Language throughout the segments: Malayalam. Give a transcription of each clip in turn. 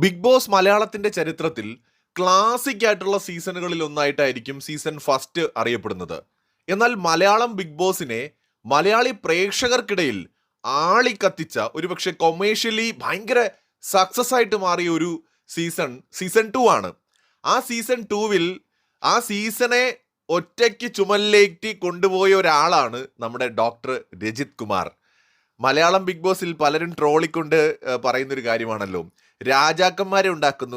ബിഗ് ബോസ് മലയാളത്തിന്റെ ചരിത്രത്തിൽ ക്ലാസിക് ആയിട്ടുള്ള സീസണുകളിൽ ഒന്നായിട്ടായിരിക്കും സീസൺ ഫസ്റ്റ് അറിയപ്പെടുന്നത്. എന്നാൽ മലയാളം ബിഗ് ബോസിനെ മലയാളി പ്രേക്ഷകർക്കിടയിൽ ആളിക്കത്തിച്ച ഒരുപക്ഷെ കൊമേഴ്ഷ്യലി ഭയങ്കര സക്സസ് ആയിട്ട് മാറിയ ഒരു സീസൺ 2 ആണ്. ആ സീസൺ 2-വിൽ ആ സീസണെ ഒറ്റയ്ക്ക് ചുമലിലേറ്റി കൊണ്ടുപോയ ഒരാളാണ് നമ്മുടെ ഡോക്ടർ രജിത് കുമാർ. മലയാളം ബിഗ് ബോസിൽ പലരും ട്രോളിക്കൊണ്ട് പറയുന്നൊരു കാര്യമാണല്ലോ, രാജാക്കന്മാരെ ഉണ്ടാക്കുന്നു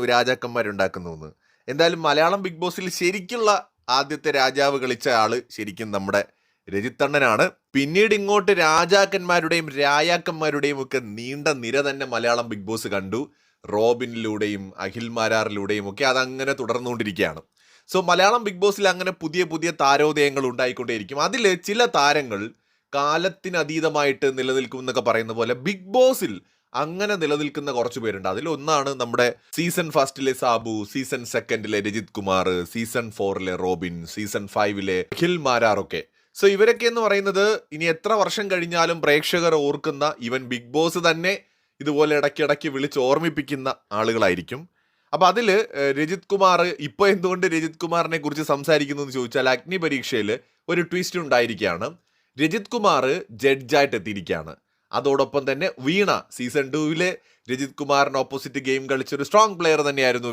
എന്ന്. എന്തായാലും മലയാളം ബിഗ് ബോസിൽ ശരിക്കുള്ള ആദ്യത്തെ രാജാവ് കളിച്ച ആള് ശരിക്കും നമ്മുടെ രജിത്തണ്ണനാണ്. പിന്നീട് ഇങ്ങോട്ട് രാജാക്കന്മാരുടെയും രായാക്കന്മാരുടെയും ഒക്കെ നീണ്ട നിര തന്നെ മലയാളം ബിഗ് ബോസ് കണ്ടു. റോബിനിലൂടെയും അഖിൽ മാരാറിലൂടെയും ഒക്കെ അതങ്ങനെ തുടർന്നുകൊണ്ടിരിക്കുകയാണ്. സോ മലയാളം ബിഗ് ബോസിൽ അങ്ങനെ പുതിയ പുതിയ താരോദയങ്ങൾ ഉണ്ടായിക്കൊണ്ടേയിരിക്കും. അതിൽ ചില താരങ്ങൾ കാലത്തിനതീതമായിട്ട് നിലനിൽക്കും എന്നൊക്കെ പറയുന്ന പോലെ ബിഗ് ബോസിൽ അങ്ങനെ നിലനിൽക്കുന്ന കുറച്ച് പേരുണ്ട്. അതിലൊന്നാണ് നമ്മുടെ സീസൺ ഫസ്റ്റിലെ സാബു, സീസൺ സെക്കൻഡിലെ രജിത് കുമാർ, സീസൺ 4-ലെ റോബിൻ, സീസൺ 5-ലെ അഖിൽ മാരാറൊക്കെ. സോ ഇവരൊക്കെ എന്ന് പറയുന്നത് ഇനി എത്ര വർഷം കഴിഞ്ഞാലും പ്രേക്ഷകർ ഓർക്കുന്ന, ഈവൻ ബിഗ് ബോസ് തന്നെ ഇതുപോലെ ഇടയ്ക്കിടയ്ക്ക് വിളിച്ച് ഓർമ്മിപ്പിക്കുന്ന ആളുകളായിരിക്കും. അപ്പൊ അതില് രജിത് കുമാർ, ഇപ്പൊ എന്തുകൊണ്ട് രജിത് കുമാറിനെ കുറിച്ച് സംസാരിക്കുന്നു എന്ന് ചോദിച്ചാൽ, അഗ്നി പരീക്ഷയിൽ ഒരു ട്വിസ്റ്റ് ഉണ്ടായിരിക്കുകയാണ്. രജിത് കുമാർ ജഡ്ജായിട്ട് എത്തിയിരിക്കുകയാണ്. അതോടൊപ്പം തന്നെ വീണ, സീസൺ 2-വിലെ രജിത് കുമാറിന് ഓപ്പോസിറ്റ് ഗെയിം കളിച്ചൊരു സ്ട്രോങ് പ്ലെയർ തന്നെയായിരുന്നു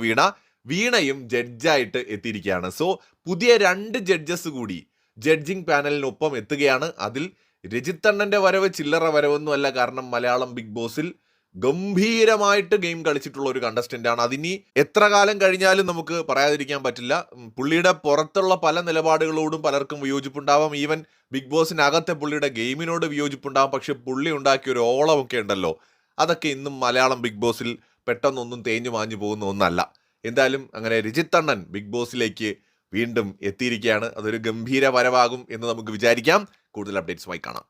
വീണയും ജഡ്ജായിട്ട് എത്തിയിരിക്കുകയാണ്. സോ പുതിയ 2 ജഡ്ജസ് കൂടി ജഡ്ജിങ് പാനലിനൊപ്പം എത്തുകയാണ്. അതിൽ രജിത് അണ്ണന്റെ വരവ് ചില്ലറ വരവൊന്നും അല്ല. കാരണം മലയാളം ബിഗ് ബോസിൽ ഗംഭീരമായിട്ട് ഗെയിം കളിച്ചിട്ടുള്ള ഒരു കണ്ടസ്റ്റന്റ് ആണ്. അതിനി എത്ര കാലം കഴിഞ്ഞാലും നമുക്ക് പറയാതിരിക്കാൻ പറ്റില്ല. പുള്ളിയുടെ പുറത്തുള്ള പല നിലപാടുകളോടും പലർക്കും വിയോജിപ്പുണ്ടാവാം. ഈവൻ ബിഗ് ബോസിനകത്തെ പുള്ളിയുടെ ഗെയിമിനോട് വിയോജിപ്പുണ്ടാവാം. പക്ഷെ പുള്ളി ഉണ്ടാക്കിയ ഒരു ഓളമൊക്കെ ഉണ്ടല്ലോ, അതൊക്കെ ഇന്നും മലയാളം ബിഗ് ബോസിൽ പെട്ടെന്നൊന്നും തേഞ്ഞു മാഞ്ഞു പോകുന്ന ഒന്നല്ല. എന്തായാലും അങ്ങനെ രജിത് അണ്ണൻ ബിഗ് ബോസിലേക്ക് വീണ്ടും എത്തിയിരിക്കുകയാണ്. അതൊരു ഗംഭീര വരവാകും എന്ന് നമുക്ക് വിചാരിക്കാം. കൂടുതൽ അപ്ഡേറ്റ്സുമായി കാണാം.